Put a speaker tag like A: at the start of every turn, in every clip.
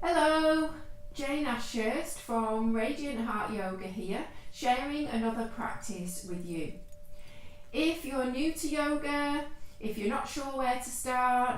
A: Hello, Jane Ashurst from Radiant Heart Yoga here, sharing another practice with you. If you're new to yoga, if you're not sure where to start,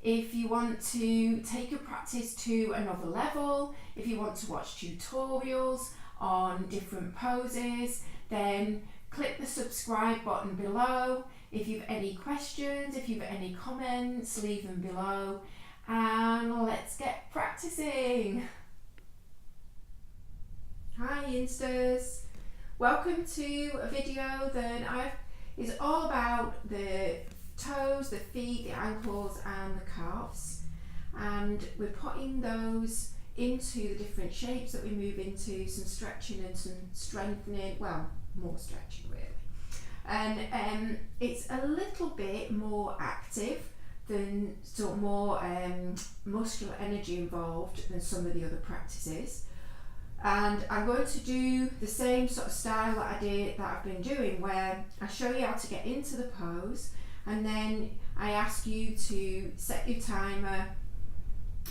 A: if you want to take your practice to another level, if you want to watch tutorials on different poses, then click the subscribe button below. If you've any questions, if you've any comments, leave them below. And let's get practicing. Hi Instas, welcome to a video that is all about the toes, the feet, the ankles and the calves, and we're putting those into the different shapes that we move into, some stretching and some strengthening, well, more stretching really, and it's a little bit more active than sort of more muscular energy involved than some of the other practices. And I'm going to do the same sort of style that I've been doing, where I show you how to get into the pose and then I ask you to set your timer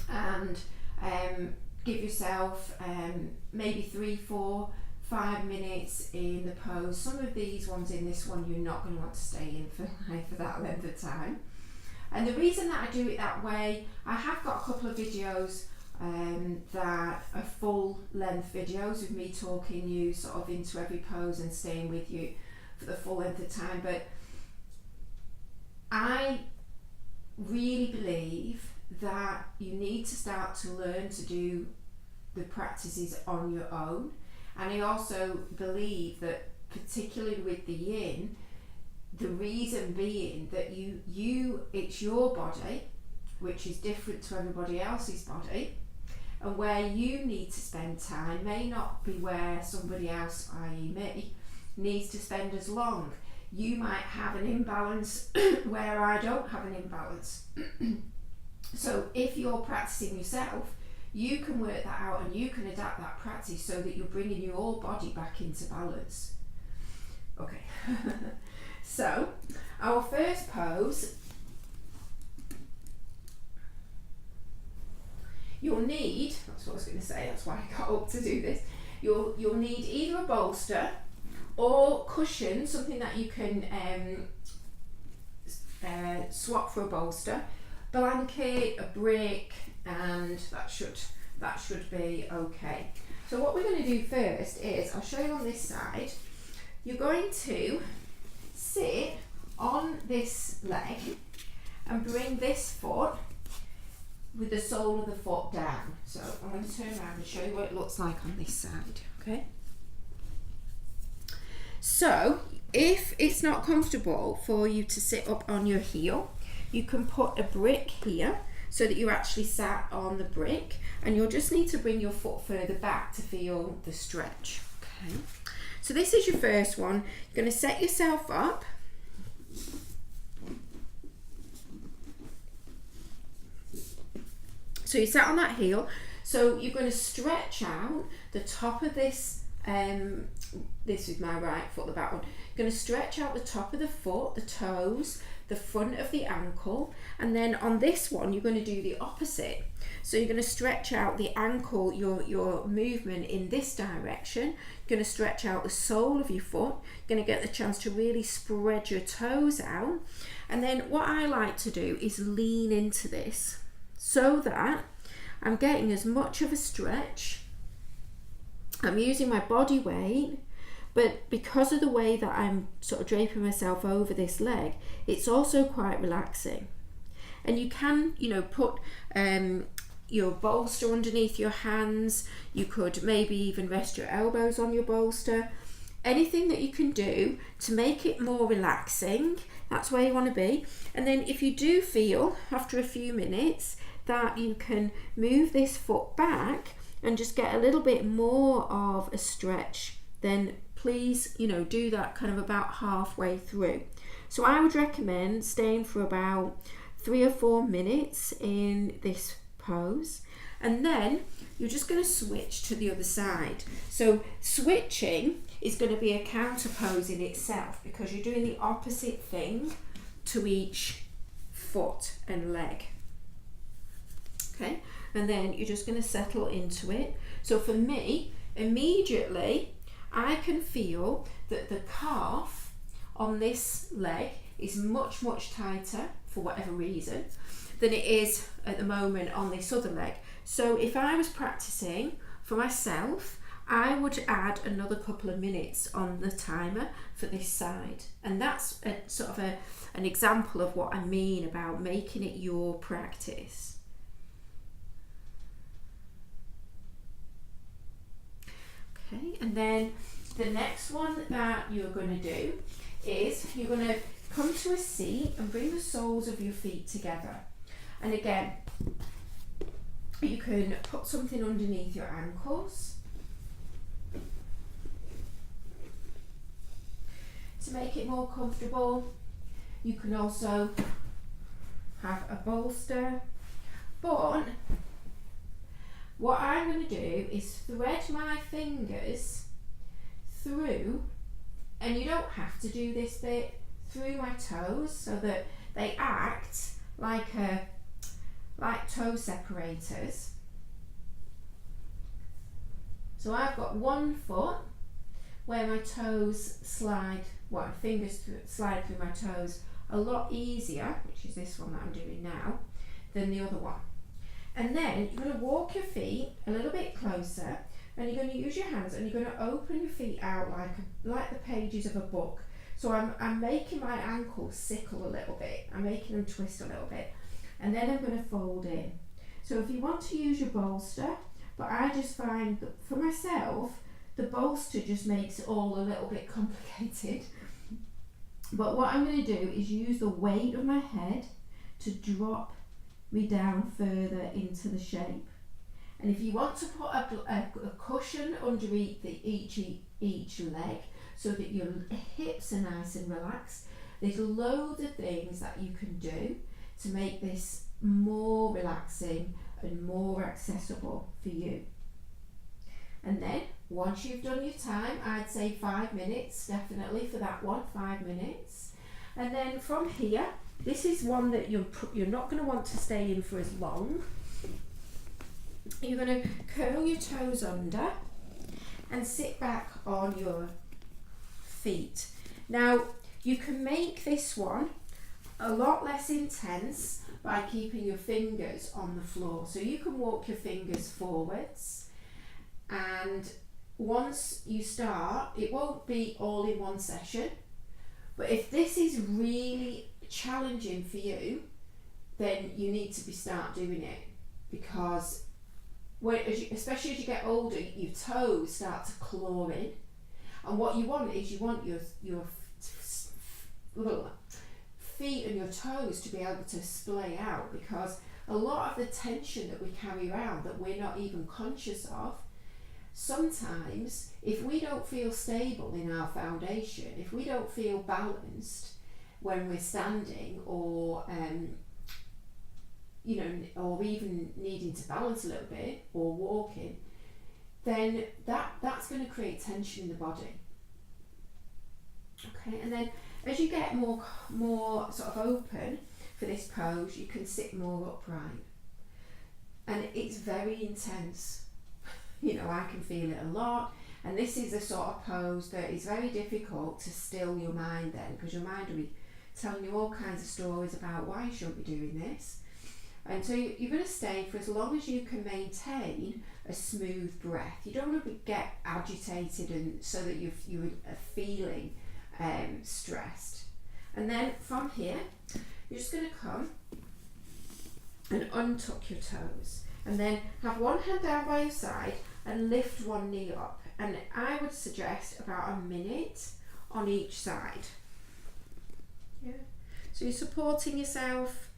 A: and give yourself maybe 3, 4, 5 minutes in the pose. Some of these ones in this one you're not going to want to stay in for that length of time. And the reason that I do it that way, I have got a couple of videos that are full length videos with me talking you sort of into every pose and staying with you for the full length of time, but I really believe that you need to start to learn to do the practices on your own. And I also believe that, particularly with the yin, the reason being that it's your body, which is different to everybody else's body, and where you need to spend time may not be where somebody else, i.e. me, needs to spend as long. You might have an imbalance where I don't have an imbalance. So if you're practicing yourself, you can work that out and you can adapt that practice so that you're bringing your body back into balance. Okay. So, our first pose, you'll need, that's what I was going to say, that's why I got up to do this, you'll need either a bolster or cushion, something that you can swap for a bolster, blanket, a brick, and that should be okay. So what we're going to do first is, I'll show you on this side, you're going to sit on this leg and bring this foot with the sole of the foot down. So I'm going to turn around and show you what it looks like on this side, okay? So if it's not comfortable for you to sit up on your heel, you can put a brick here so that you're actually sat on the brick, and you'll just need to bring your foot further back to feel the stretch, okay? So this is your first one. You're going to set yourself up. So you sat on that heel. So you're going to stretch out the top of this, this is my right foot, the back one. You're going to stretch out the top of the foot, the toes, the front of the ankle, and then on this one you're going to do the opposite. So you're going to stretch out the ankle, your movement in this direction. You're going to stretch out the sole of your foot. You're going to get the chance to really spread your toes out. And then what I like to do is lean into this so that I'm getting as much of a stretch. I'm using my body weight, but because of the way that I'm sort of draping myself over this leg, it's also quite relaxing. And you can, put your bolster underneath your hands. You could maybe even rest your elbows on your bolster. Anything that you can do to make it more relaxing, that's where you want to be. And then if you do feel after a few minutes that you can move this foot back and just get a little bit more of a stretch, then please, do that kind of about halfway through. So I would recommend staying for about 3 or 4 minutes in this pose, and then you're just going to switch to the other side. So switching is going to be a counter pose in itself, because you're doing the opposite thing to each foot and leg. Okay, and then you're just going to settle into it. So for me, immediately I can feel that the calf on this leg is much tighter for whatever reason than it is at the moment on this other leg. So if I was practicing for myself, I would add another couple of minutes on the timer for this side, and that's a sort of an example of what I mean about making it your practice. Okay, and then the next one that you're going to do is you're going to come to a seat and bring the soles of your feet together. And again, you can put something underneath your ankles to make it more comfortable. You can also have a bolster, but what I'm going to do is thread my fingers through, and you don't have to do this bit, through my toes so that they act like toe separators. So I've got one foot where my toes slide, well, my fingers slide through my toes a lot easier, which is this one that I'm doing now, than the other one. And then you're going to walk your feet a little bit closer, and you're going to use your hands and you're going to open your feet out like the pages of a book. So I'm making my ankles sickle a little bit. I'm making them twist a little bit. And then I'm going to fold in. So if you want to use your bolster, but I just find that for myself, the bolster just makes it all a little bit complicated. But what I'm going to do is use the weight of my head to drop me down further into the shape. And if you want to put a cushion underneath each leg so that your hips are nice and relaxed, there's loads of things that you can do to make this more relaxing and more accessible for you. And then once you've done your time, I'd say 5 minutes, definitely for that one, 5 minutes. And then from here, this is one that you're not going to want to stay in for as long. You're going to curl your toes under and sit back on your feet. Now, you can make this one a lot less intense by keeping your fingers on the floor. So you can walk your fingers forwards, and once you start, it won't be all in one session. But if this is really challenging for you, then you need to start doing it, because especially as you get older, your toes start to claw in, and what you want is your feet and your toes to be able to splay out, because a lot of the tension that we carry around that we're not even conscious of, sometimes if we don't feel stable in our foundation, if we don't feel balanced when we're standing, or or even needing to balance a little bit or walking, then that's going to create tension in the body. Okay, and then as you get more sort of open for this pose, you can sit more upright, and it's very intense. I can feel it a lot, and this is a sort of pose that is very difficult to still your mind then, because your mind will be telling you all kinds of stories about why you shouldn't be doing this. And so you're going to stay for as long as you can maintain a smooth breath. You don't want to get agitated and so that you are feeling stressed. And then from here, you're just going to come and untuck your toes, and then have one hand down by your side and lift one knee up. And I would suggest about a minute on each side. Yeah. So you're supporting yourself.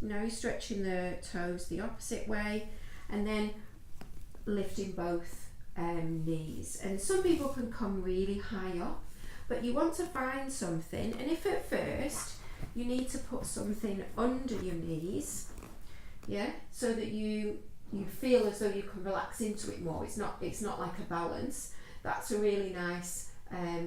A: You're stretching the toes the opposite way, and then lifting both knees. And some people can come really high up, but you want to find something, and if at first you need to put something under your knees, so that you feel as though you can relax into it more. It's not like a balance. That's a really nice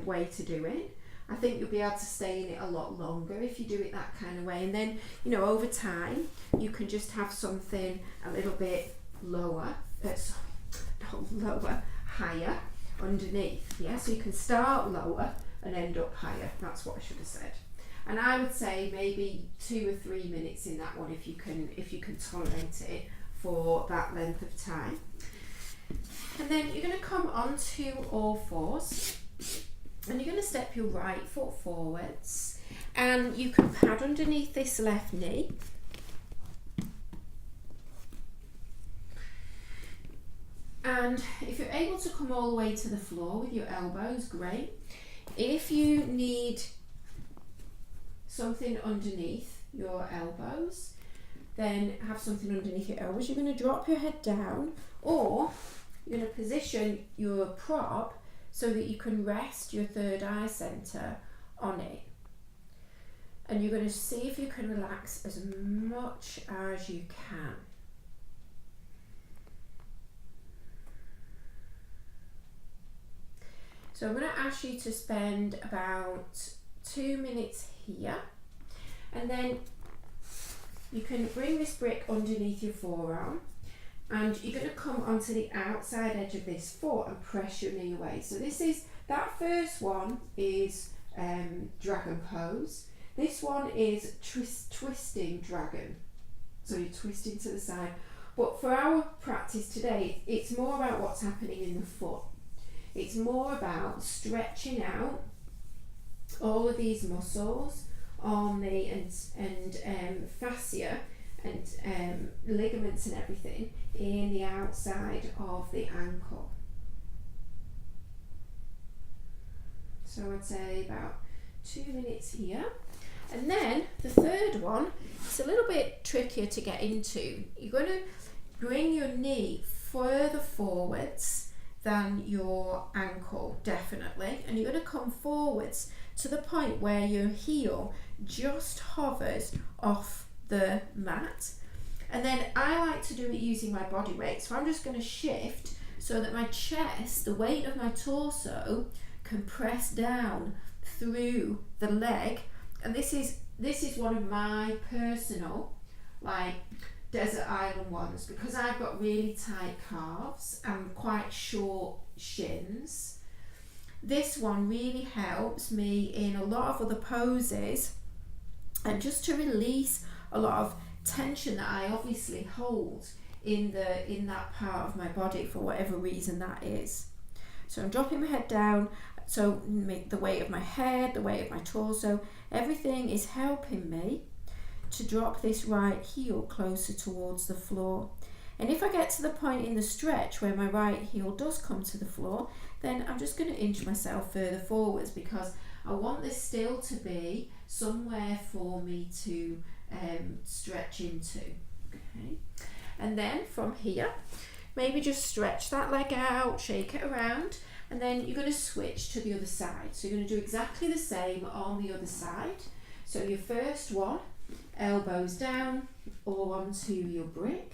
A: way to do it. I think you'll be able to stay in it a lot longer if you do it that kind of way. And then, you know, over time, you can just have something a little bit lower, higher underneath. Yeah, so you can start lower and end up higher. That's what I should have said. And I would say maybe 2 or 3 minutes in that one if you can tolerate it for that length of time. And then you're going to come onto all fours and you're going to step your right foot forwards, and you can pad underneath this left knee. And if you're able to come all the way to the floor with your elbows, great. If you need something underneath your elbows, then have something underneath your elbows. You're going to drop your head down, or you're going to position your prop so that you can rest your third eye center on it. And you're going to see if you can relax as much as you can. So I'm going to ask you to spend about 2 minutes here, and then you can bring this brick underneath your forearm, and you're going to come onto the outside edge of this foot and press your knee away. So that first one is dragon pose. This one is twisting dragon. So you're twisting to the side. But for our practice today, it's more about what's happening in the foot. It's more about stretching out all of these muscles on the and fascia and ligaments and everything in the outside of the ankle. So I'd say about 2 minutes here. And then the third one, it's a little bit trickier to get into. You're going to bring your knee further forwards than your ankle, definitely, and you're going to come forwards to the point where your heel just hovers off the mat. And then I like to do it using my body weight, so I'm just going to shift so that my chest, the weight of my torso, can press down through the leg. And this is one of my personal desert island ones, because I've got really tight calves and quite short shins. This one really helps me in a lot of other poses, and just to release a lot of tension that I obviously hold in that part of my body for whatever reason that is. So I'm dropping my head down, so the weight of my head, the weight of my torso, everything is helping me to drop this right heel closer towards the floor. And if I get to the point in the stretch where my right heel does come to the floor, then I'm just going to inch myself further forwards, because I want this still to be somewhere for me to stretch into. Okay. And then from here, maybe just stretch that leg out, shake it around, and then you're going to switch to the other side. So you're going to do exactly the same on the other side. So your first one, elbows down or onto your brick.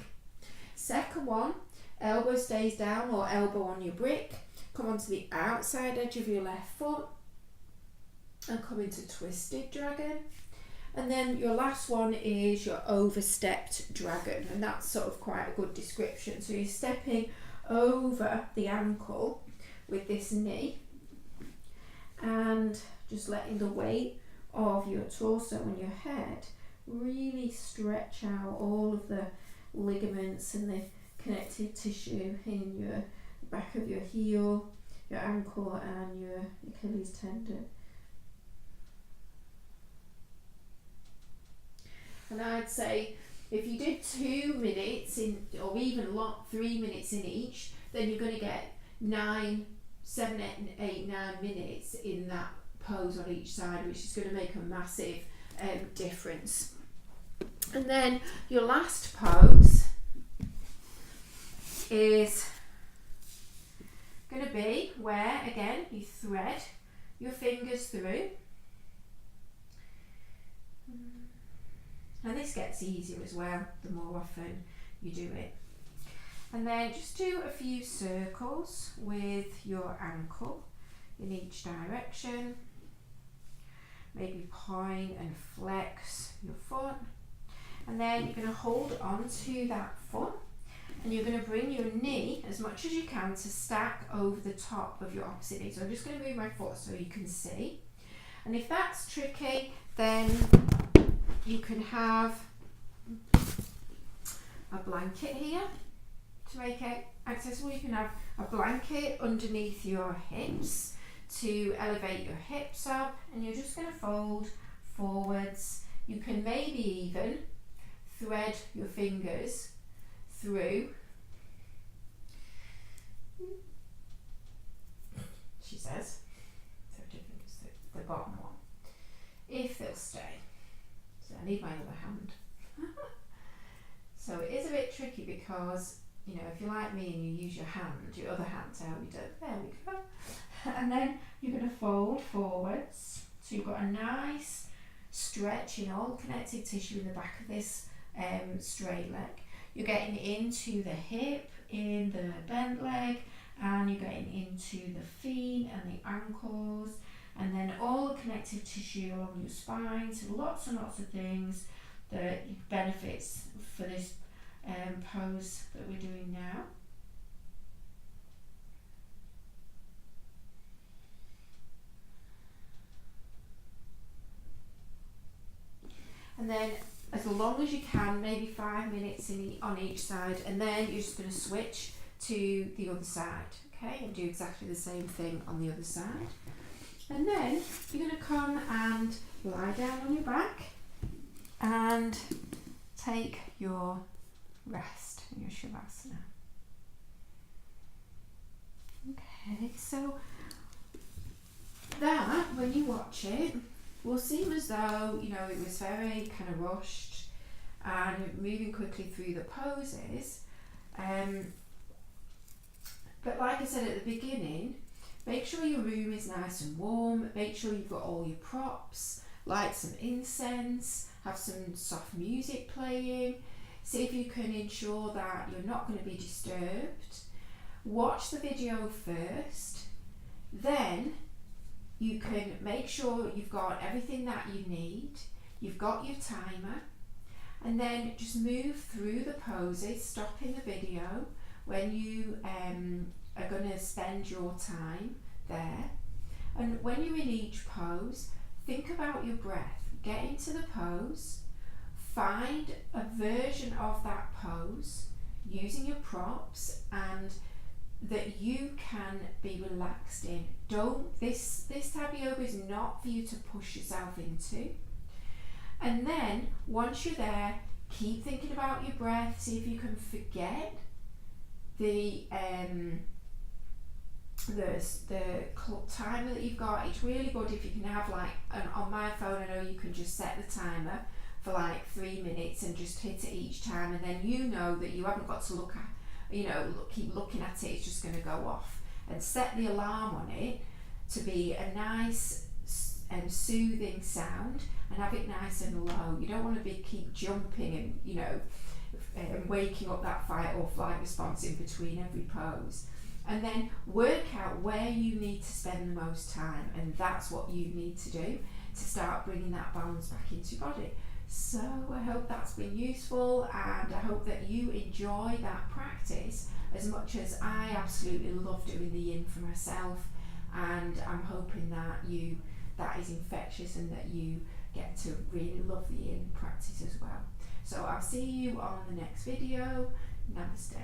A: Second one, elbow stays down or elbow on your brick. Come onto the outside edge of your left foot and come into twisted dragon. And then your last one is your overstepped dragon, and that's sort of quite a good description. So you're stepping over the ankle with this knee and just letting the weight of your torso and your head really stretch out all of the ligaments and the connective tissue in your back of your heel, your ankle and your Achilles tendon. And I'd say if you did 2 minutes in, or even 3 minutes in each, then you're going to get 7, 8, 9 minutes in that pose on each side, which is going to make a massive difference. And then your last pose is going to be where, again, you thread your fingers through. And this gets easier as well the more often you do it. And then just do a few circles with your ankle in each direction. point and flex your foot. And then you're going to hold on to that foot, and you're going to bring your knee as much as you can to stack over the top of your opposite knee. So I'm just going to move my foot so you can see. And if that's tricky, then you can have a blanket here to make it accessible. You can have a blanket underneath your hips to elevate your hips up, and you're just going to fold forwards. You can maybe even thread your fingers through, she says, so different is the bottom one, if they'll stay. So I need my other hand. So it is a bit tricky because, you know, if you're like me and you use your other hand to help you do it, there we go. And then you're going to fold forwards. So you've got a nice stretch in all the connective tissue in the back of this straight leg. You're getting into the hip, in the bent leg, and you're getting into the feet and the ankles, and then all the connective tissue along your spine. So lots and lots of things that benefits for this pose that we're doing now. And then as long as you can, maybe 5 minutes on each side, and then you're just going to switch to the other side, okay, and do exactly the same thing on the other side. And then you're going to come and lie down on your back and take your rest in your shavasana. Okay, so that, when you watch it, will seem as though, you know, it was very kind of rushed and moving quickly through the poses. But like I said at the beginning, make sure your room is nice and warm, make sure you've got all your props, light some incense, have some soft music playing, see if you can ensure that you're not going to be disturbed. Watch the video first, then you can make sure you've got everything that you need, you've got your timer, and then just move through the poses, stopping the video when you are going to spend your time there. And when you're in each pose, think about your breath. Get into the pose, find a version of that pose using your props and that you can be relaxed in. This type of yoga is not for you to push yourself into. And then once you're there, keep thinking about your breath. See if you can forget the timer that you've got. It's really good if you can have on my phone, I know you can just set the timer for 3 minutes and just hit it each time, and then you know that you haven't got to keep looking at it, it's just going to go off. And set the alarm on it to be a nice and soothing sound, and have it nice and low. You don't want to keep jumping and waking up that fight or flight response in between every pose. And then work out where you need to spend the most time, and that's what you need to do to start bringing that balance back into your body. So I hope that's been useful, and I hope that you enjoy that practice as much as I absolutely love doing the yin for myself, and I'm hoping that is infectious and that you get to really love the yin practice as well. So I'll see you on the next video. Namaste.